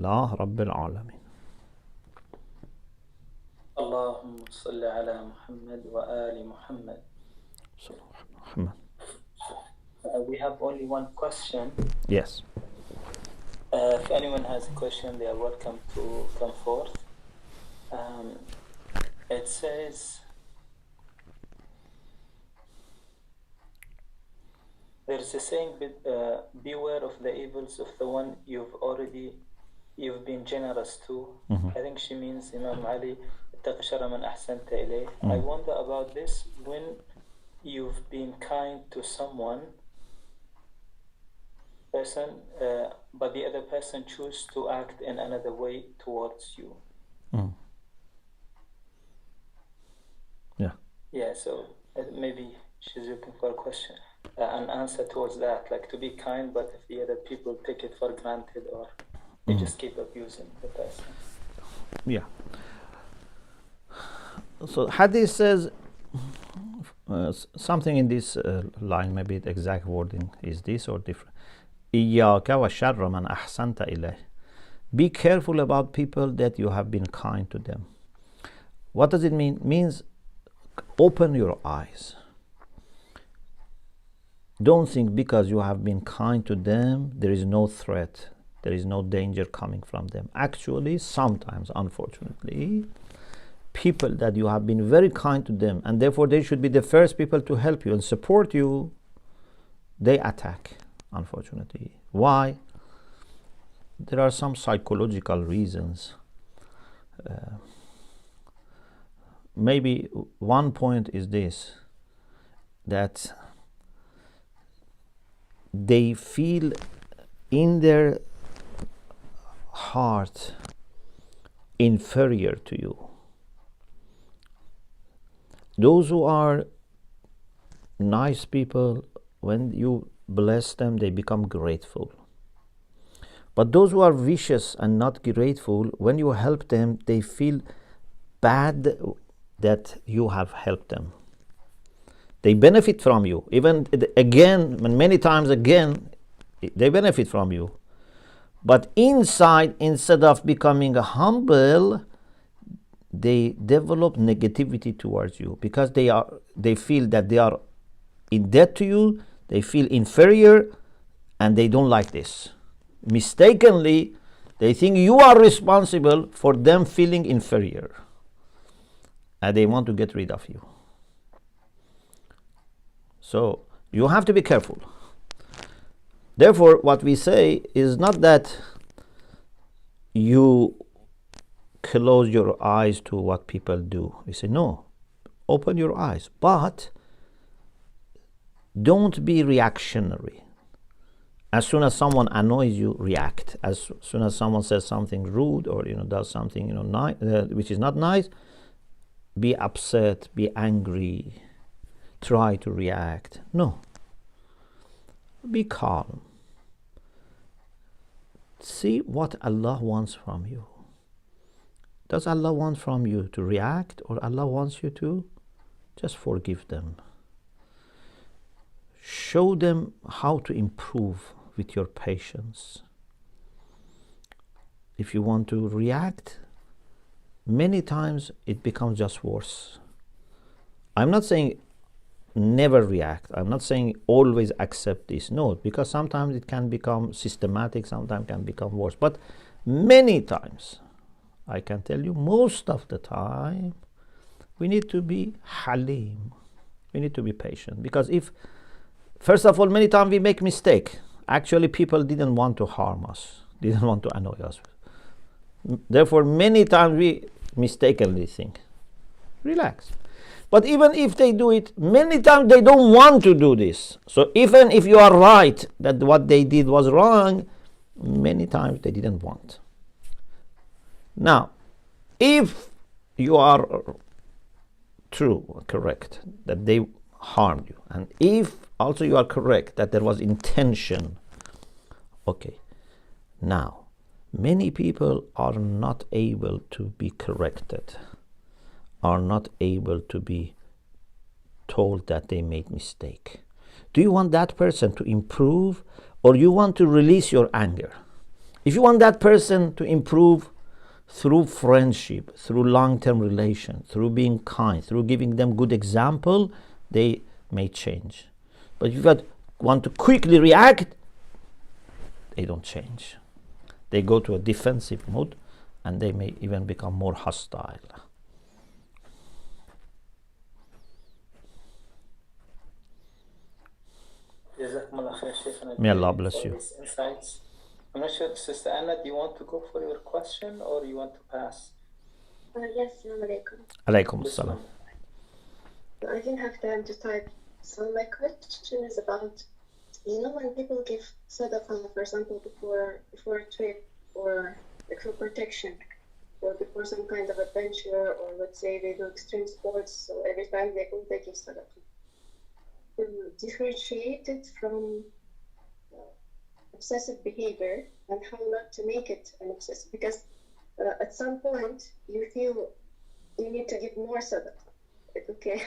Alhamdulillah Rabbil Alameen. Allahumma salli ala Muhammad wa ali Muhammad. We have only one question. Yes. If anyone has a question, they are welcome to come forth. It says, there's a saying, beware of the evils of the one you've been generous to. I think she means Imam Ali, اتق شر من أحسنت إليه. I wonder about this, when you've been kind to someone, but the other person chooses to act in another way towards you. Yeah, so maybe she's looking for a question, an answer towards that, like to be kind, but if the other people take it for granted, or they just keep abusing the person. Yeah. So Hadith says something in this line, maybe the exact wording is this or different. إِيَّاكَ وَشَرَّ مَنْ أَحْسَنْتَ إِلَيْهِ. Be careful about people that you have been kind to them. What does it mean? It means open your eyes. Don't think because you have been kind to them, there is no threat, there is no danger coming from them. Actually, sometimes, unfortunately, people that you have been very kind to them, and therefore they should be the first people to help you and support you, they attack, unfortunately. Why? There are some psychological reasons. Maybe one point is this, that they feel in their heart inferior to you. Those who are nice people, when you bless them, they become grateful. But those who are vicious and not grateful, when you help them, they feel bad that you have helped them. They benefit from you. Even again, many times again, they benefit from you. But inside, instead of becoming humble, they develop negativity towards you, because they feel that they are in debt to you, they feel inferior, and they don't like this. Mistakenly, they think you are responsible for them feeling inferior, and they want to get rid of you. So you have to be careful. Therefore, what we say is not that you close your eyes to what people do. We say, no, open your eyes, but don't be reactionary. As soon as someone annoys you, react. As soon as someone says something rude or does something which is not nice, be upset, be angry, try to react. No. Be calm. See what Allah wants from you. Does Allah want from you to react, or Allah wants you to just forgive them? Show them how to improve with your patience. If you want to react, many times it becomes just worse. I'm not saying never react. I'm not saying always accept this. No, because sometimes it can become systematic, sometimes it can become worse. But many times, I can tell you, most of the time, we need to be halim. We need to be patient. Because first of all, many times we make mistake. Actually, people didn't want to harm us, didn't want to annoy us. Therefore, many times we mistakenly think, relax. But even if they do it, many times they don't want to do this. So even if you are right that what they did was wrong, many times they didn't want. Now, if you are true, correct, that they harmed you, and if also you are correct that there was intention, okay. Now, many people are not able to be corrected, are not able to be told that they made mistake. Do you want that person to improve, or you want to release your anger? If you want that person to improve through friendship, through long-term relation, through being kind, through giving them good example, they may change. But if you want to quickly react, they don't change. They go to a defensive mode, and they may even become more hostile. May Allah bless you. Insights. I'm not sure, Sister Anna, do you want to go for your question or you want to pass? Yes, Assalamu alaikum. Alaikum assalam. I didn't have time to type. So my question is about, when people give sadaqah, for example, before a trip or like for protection or before some kind of adventure, or let's say they do extreme sports, so every time they go, they give sadaqah. Differentiate it from obsessive behavior and how not to make it an obsessive, because at some point you feel you need to give more sadaqah. Okay,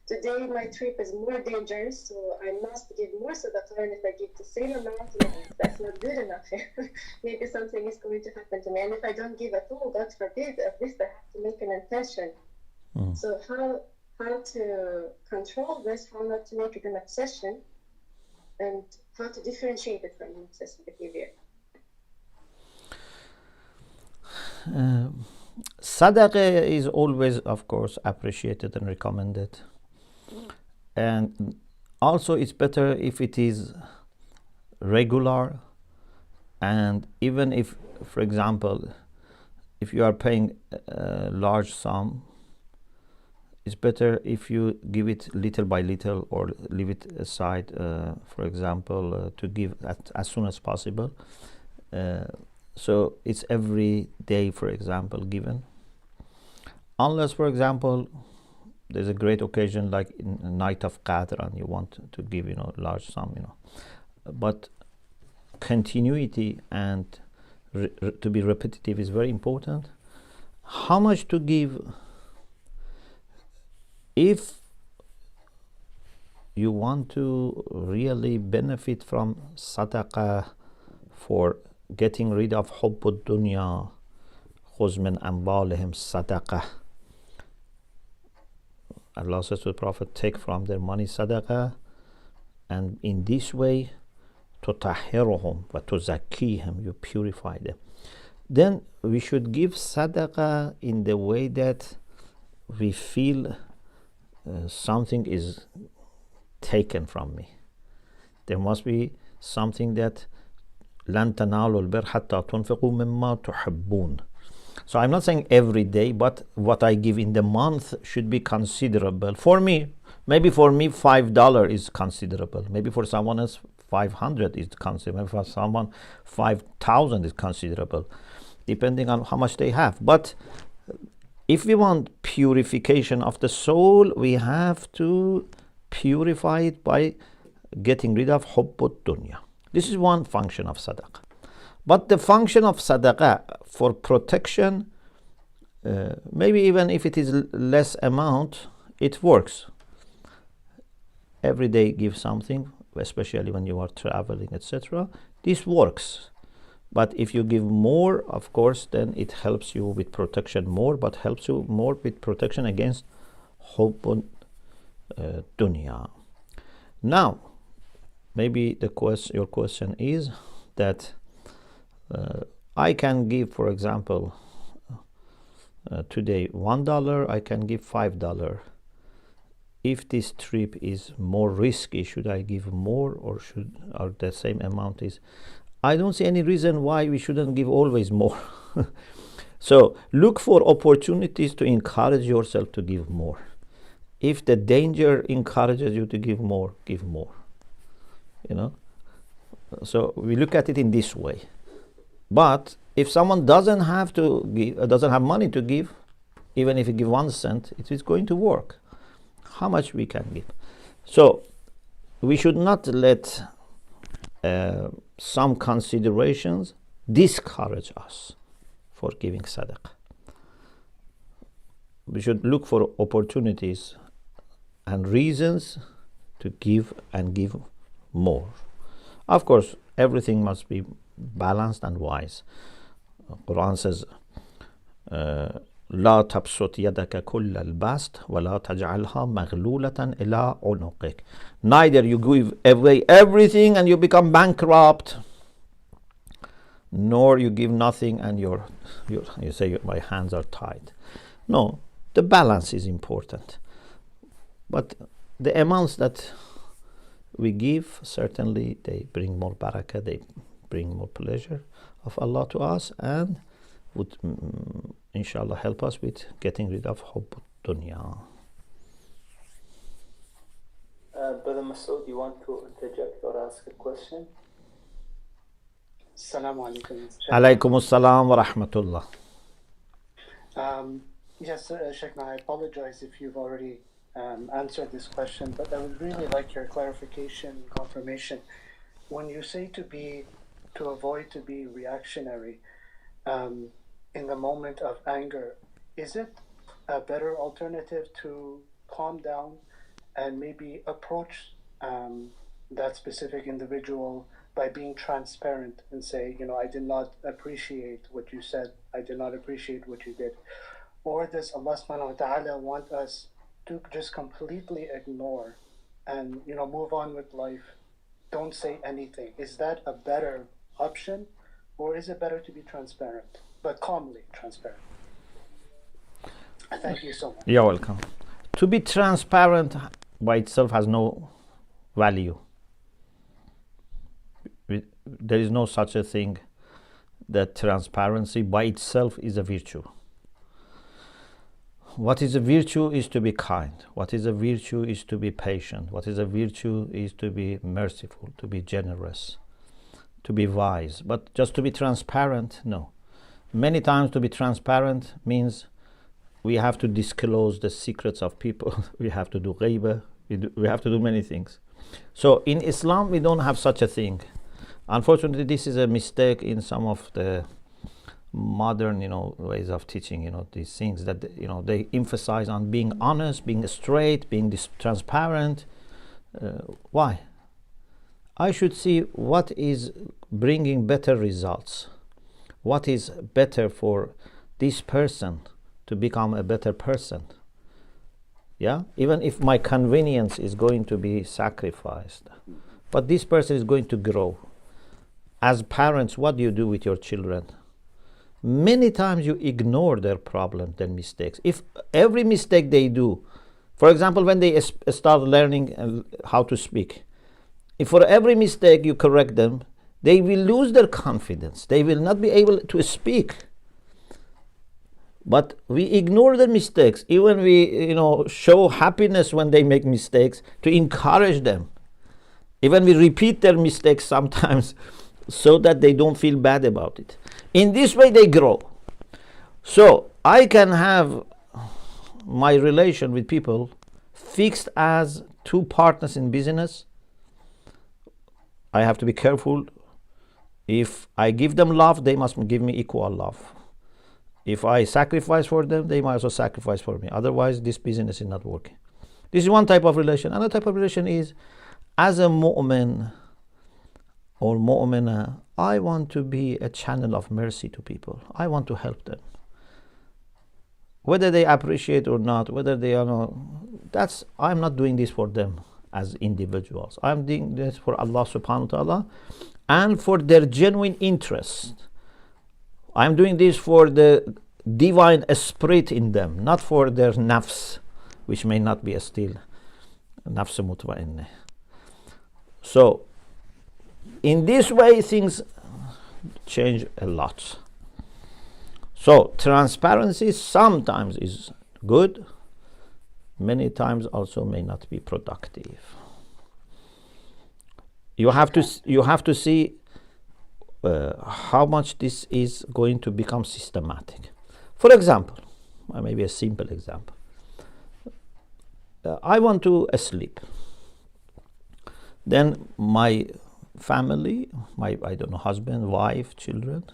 today my trip is more dangerous, so I must give more sadaqah, and if I give the same amount, that's not good enough. Maybe something is going to happen to me, and if I don't give at all, God forbid, at least I have to make an intention. So how to control this, how not to make it an obsession, and how to differentiate it from obsessive behavior. Sadaqah is always, of course, appreciated and recommended. And also it's better if it is regular, and even if, for example, if you are paying a large sum, it's better if you give it little by little, or leave it aside, for example, to give as soon as possible. So it's every day, for example, given. Unless, for example, there's a great occasion like in a night of Qadr and you want to give, large sum, But continuity and to be repetitive is very important. How much to give? If you want to really benefit from sadaqah for getting rid of hubbud dunya, khuz min amwalihim sadaqah. Allah says to the Prophet, take from their money sadaqah, and in this way, tutahhiruhum wa tuzakkihim, you purify them. Then we should give sadaqah in the way that we feel something is taken from me. There must be something that لن تنالوا البر حتى تنفقوا مما تحبون. So I'm not saying every day, but what I give in the month should be considerable. For me, maybe for me $5 is considerable. Maybe for someone else 500 is considerable. Maybe for someone 5,000 is considerable, depending on how much they have. But if we want purification of the soul, we have to purify it by getting rid of hubbud dunya. This is one function of sadaqah. But the function of sadaqah for protection, maybe even if it is less amount, it works. Every day give something, especially when you are traveling, etc. This works. But if you give more, of course, then it helps you with protection more, but helps you more with protection against hubbud dunya. Now, maybe your question is that I can give, for example, today $1, I can give $5. If this trip is more risky, should I give more, or the same amount is? I don't see any reason why we shouldn't give always more. So look for opportunities to encourage yourself to give more. If the danger encourages you to give more, give more. So we look at it in this way. But if someone doesn't have money to give, even if you give 1 cent, it is going to work. How much we can give? So we should not let some considerations discourage us for giving sadaqah. We should look for opportunities and reasons to give and give more. Of course, everything must be balanced and wise. Quran says, لا تبسط يدك كل البسط ولا تجعلها مغلولة إلى عنقك. Neither you give away everything and you become bankrupt, nor you give nothing and you say my hands are tied. No, the balance is important. But the amounts that we give, certainly they bring more barakah, they bring more pleasure of Allah to us, and would inshallah help us with getting rid of hubb dunya. Brother Masood, you want to interject or ask a question? Assalamu alaikum. Alaykum assalam wa rahmatullah. Yes, Sheikhna, I apologize if you've already answered this question, but I would really like your clarification, confirmation. When you say to avoid to be reactionary in the moment of anger, is it a better alternative to calm down and maybe approach that specific individual by being transparent and say, I did not appreciate what you said, I did not appreciate what you did? Or does Allah subhanahu wa ta'ala want us to just completely ignore and move on with life, don't say anything? Is that a better option, or is it better to be transparent, but calmly transparent? Thank you so much. You're welcome. To be transparent by itself has no value. There is no such a thing that transparency by itself is a virtue. What is a virtue is to be kind. What is a virtue is to be patient. What is a virtue is to be merciful, to be generous, to be wise. But just to be transparent, no. Many times to be transparent means we have to disclose the secrets of people. We have to do ghaibah. We have to do many things. So in Islam, we don't have such a thing. Unfortunately, this is a mistake in some of the modern, ways of teaching, these things that, they emphasize on being honest, being straight, being transparent. Why? I should see what is bringing better results. What is better for this person to become a better person. Yeah? Even if my convenience is going to be sacrificed. But this person is going to grow. As parents, what do you do with your children? Many times you ignore their problems, their mistakes. If every mistake they do, for example, when they start learning how to speak, if for every mistake you correct them, they will lose their confidence. They will not be able to speak. But we ignore the mistakes. Even we, show happiness when they make mistakes to encourage them. Even we repeat their mistakes sometimes so that they don't feel bad about it. In this way they grow. So I can have my relation with people fixed as two partners in business. I have to be careful. If I give them love, they must give me equal love. If I sacrifice for them, they must also sacrifice for me. Otherwise, this business is not working. This is one type of relation. Another type of relation is, as a mu'min or mu'mina, I want to be a channel of mercy to people. I want to help them. Whether they appreciate or not, whether they are not, I'm not doing this for them as individuals. I'm doing this for Allah subhanahu wa ta'ala and for their genuine interest. I'm doing this for the divine spirit in them, not for their nafs, which may not be still nafs mutma'inna. So, in this way, things change a lot. So, transparency sometimes is good, many times also may not be productive. You have to see how much this is going to become systematic. For example, maybe a simple example. I want to sleep. Then my family, my husband, wife, children,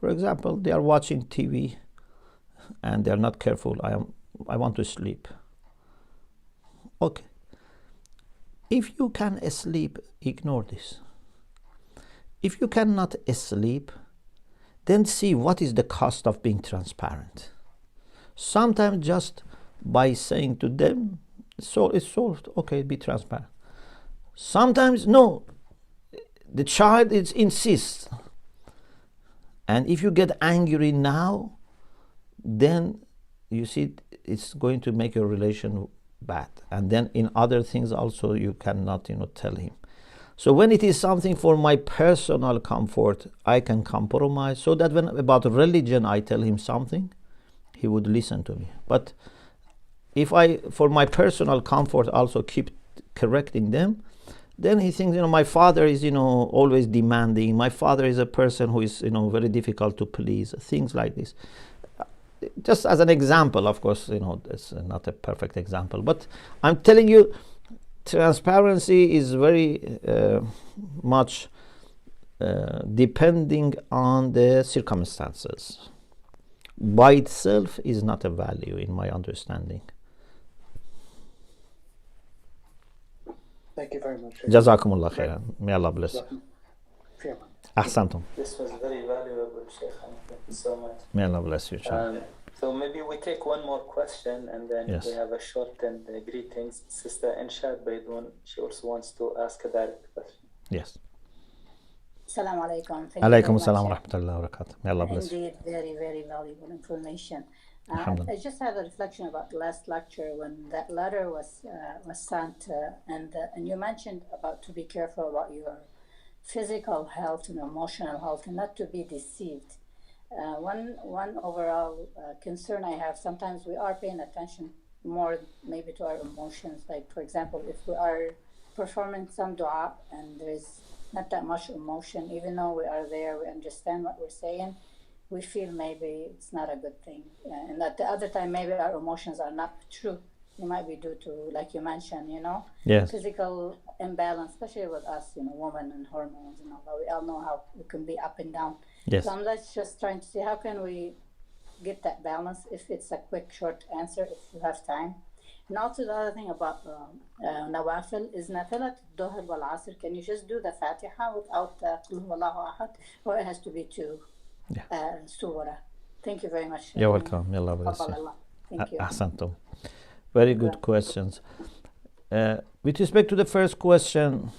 for example, they are watching TV and they are not careful. I want to sleep. Okay. If you can sleep, ignore this. If you cannot sleep, then see what is the cost of being transparent. Sometimes just by saying to them, so it's solved, okay, be transparent. Sometimes no, the child insists. And if you get angry now, then you see it's going to make your relation bad. And then in other things also you cannot, tell him. So when it is something for my personal comfort, I can compromise, so that when about religion I tell him something, he would listen to me. But if I, for my personal comfort, also keep correcting them, then he thinks, my father is, always demanding. My father is a person who is, very difficult to please. Things like this. Just as an example, of course, it's not a perfect example, but I'm telling you, transparency is very much depending on the circumstances. By itself is not a value in my understanding. Thank you very much. Jazakumullah khairan. May Allah bless you. Ahsantum. This was very valuable, Sheikh. Thank you so much. May Allah bless you, child. So maybe we take one more question and then Yes. we have a short and greetings. Sister Inshad Baydun, she also wants to ask a direct question. Yes. Assalamu alaikum. Alaikum assalam wa rahmatullahi wa barakatuh. May Allah bless you. Indeed, very, very valuable information. Alhamdulillah. I just have a reflection about the last lecture when that letter was sent, and you mentioned about to be careful about your physical health and emotional health, and not to be deceived. One overall concern I have, sometimes we are paying attention more maybe to our emotions. Like, for example, if we are performing some dua and there's not that much emotion, even though we are there, we understand what we're saying, we feel maybe it's not a good thing. And at the other time, maybe our emotions are not true. It might be due to, like you mentioned, Yes. physical imbalance, especially with us, women and hormones and all that. We all know how we can be up and down. Yes. So I'm just trying to see how can we get that balance, if it's a quick, short answer, if you have time. And also the other thing about nawafil is nafilat dhuhr wal asr. Can you just do the Fatiha without Qul Huwallahu Ahad, or it has to be two surah? Thank you very much. You're welcome. May Allah bless you. Allah. Thank you. Ahsantum. Very good questions. With respect to the first question,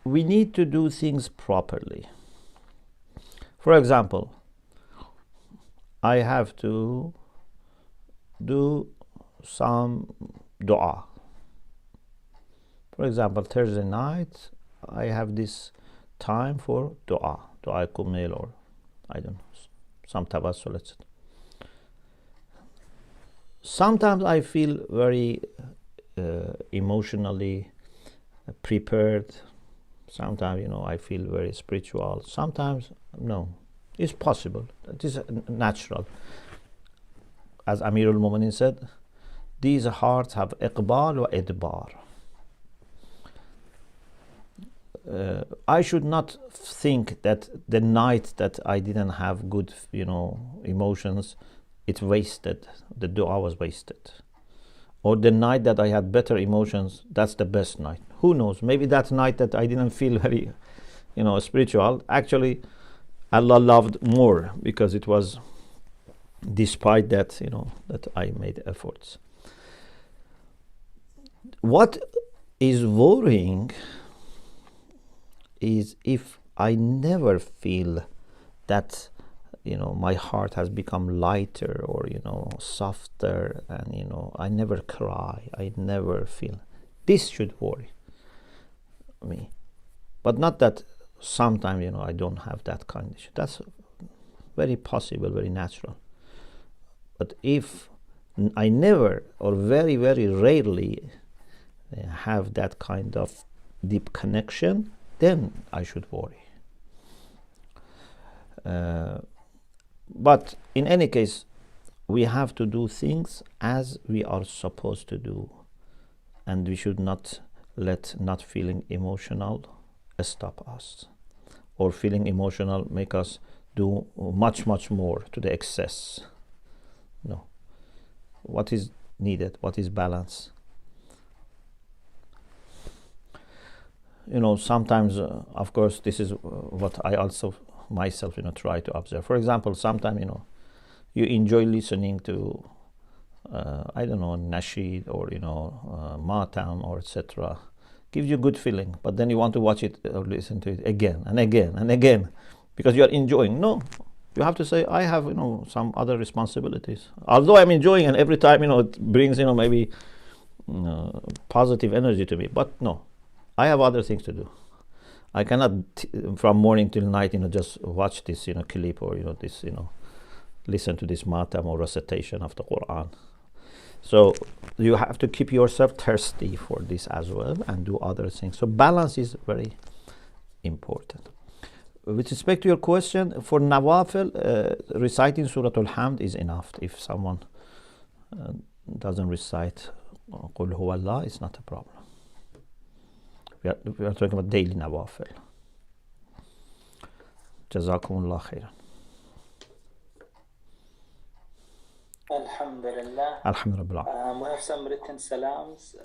we need to do things properly. For example, I have to do some dua. For example, Thursday night, I have this time for dua kumil, or I don't know, some tawassul, etc. Sometimes I feel very emotionally prepared. Sometimes, I feel very spiritual. Sometimes, no. It's possible. It is natural. As Amirul Mu'minin said, these hearts have iqbal wa idbar. I should not think that the night that I didn't have good, emotions, it wasted. The dua was wasted. Or the night that I had better emotions, that's the best night. Who knows? Maybe that night that I didn't feel very, spiritual, actually Allah loved more, because it was despite that, that I made efforts. What is worrying is if I never feel that, my heart has become lighter or, softer, and, I never cry, I never feel. This should worry me. But not that sometimes, I don't have that condition. That's very possible, very natural. But if I never, or very, very rarely have that kind of deep connection, then I should worry. But in any case, we have to do things as we are supposed to do, and we should not let not feeling emotional stop us, or feeling emotional make us do much, much more to the excess. No. What is needed? What is balance? sometimes, of course, this is what I also myself, try to observe. For example, sometimes, you enjoy listening to, I don't know, nasheed or, matam or etc. Gives you a good feeling, but then you want to watch it or listen to it again and again and again because you are enjoying. No, you have to say, I have, some other responsibilities. Although I'm enjoying, and every time, it brings, maybe positive energy to me, but no, I have other things to do. I cannot from morning till night, just watch this, clip or, this, listen to this matam or recitation of the Quran. So you have to keep yourself thirsty for this as well and do other things. So balance is very important. With respect to your question, for nawafil, reciting Surah Al-Hamd is enough. If someone doesn't recite Qul Huwa Allah, it's not a problem. We are talking about daily nawafil. Jazakumullah khairan. Alhamdulillah. Alhamdulillah. We have some written salams.